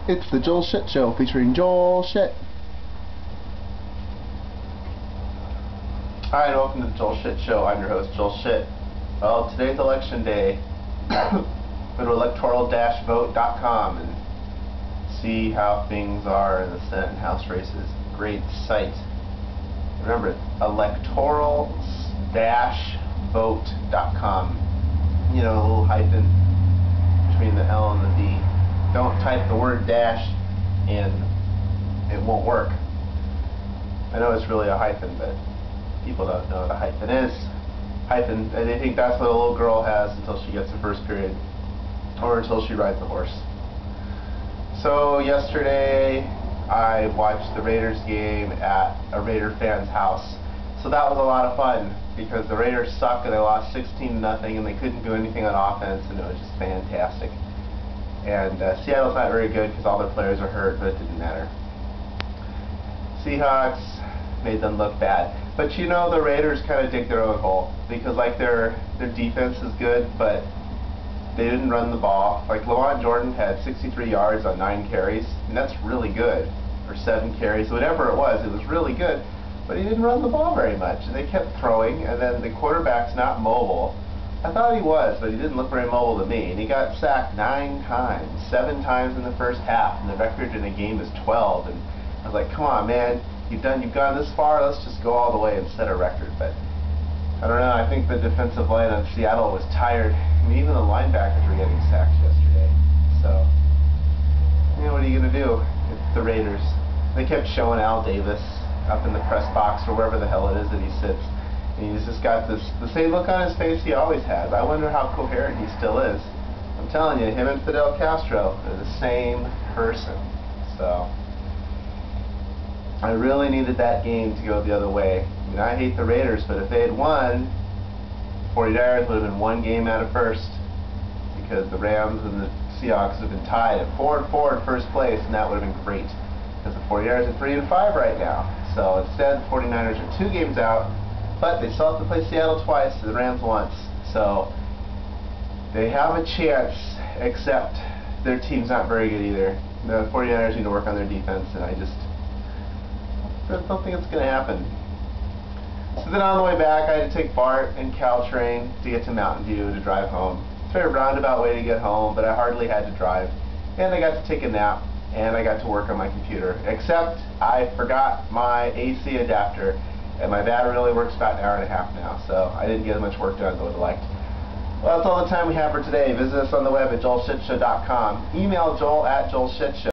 It's the Joel Shit Show featuring Joel Shit. Hi, and welcome to the Joel Shit Show. I'm your host, Joel Shit. Well, today's election day. Go to electoral-vote.com and see how things are in the Senate and House races. Great site. Remember, electoral-vote.com. You know, a little hyphen between the L and the D. Don't type the word dash in, it won't work. I know it's really a hyphen, but people don't know what a hyphen is. Hyphen, and they think that's what a little girl has until she gets her first period, or until she rides a horse. So yesterday I watched the Raiders game at a Raider fan's house. So that was a lot of fun, because the Raiders suck and they lost 16-0 and they couldn't do anything on offense, and it was just fantastic. And Seattle's not very good because all their players are hurt, but it didn't matter. Seahawks made them look bad. But you know, the Raiders kind of dig their own hole, because like their defense is good, but they didn't run the ball. Like Lamont Jordan had 63 yards on 9 carries, and that's really good. Or 7 carries, whatever it was really good. But he didn't run the ball very much, and they kept throwing, and then the quarterback's not mobile. I thought he was, but he didn't look very mobile to me. And he got sacked 9 times, 7 times in the first half, and the record in a game is 12. And I was like, come on, man, you've gone this far, let's just go all the way and set a record. But I don't know, I think the defensive line on Seattle was tired. I mean, even the linebackers were getting sacked yesterday. So, you know, what are you going to do? It's the Raiders. They kept showing Al Davis up in the press box, or wherever the hell it is that he sits. And he's just got the same look on his face he always has. I wonder how coherent he still is. I'm telling you, him and Fidel Castro are the same person. So, I really needed that game to go the other way. I mean, I hate the Raiders, but if they had won, 49ers would have been 1 game out of first, because the Rams and the Seahawks would have been tied at 4-4 in first place, and that would have been great, because the 49ers are 3-5 right now. So instead, the 49ers are 2 games out, but they still have to play Seattle twice, the Rams once. So they have a chance, except their team's not very good either. The 49ers need to work on their defense, and I just don't think it's going to happen. So then on the way back, I had to take BART and Caltrain to get to Mountain View to drive home. It's a very roundabout way to get home, but I hardly had to drive. And I got to take a nap, and I got to work on my computer. Except I forgot my AC adapter, and my battery only works about an hour and a half now, so I didn't get as much work done as I would have liked. Well, that's all the time we have for today. Visit us on the web at joelshitshow.com. Email joel@joelshitshow.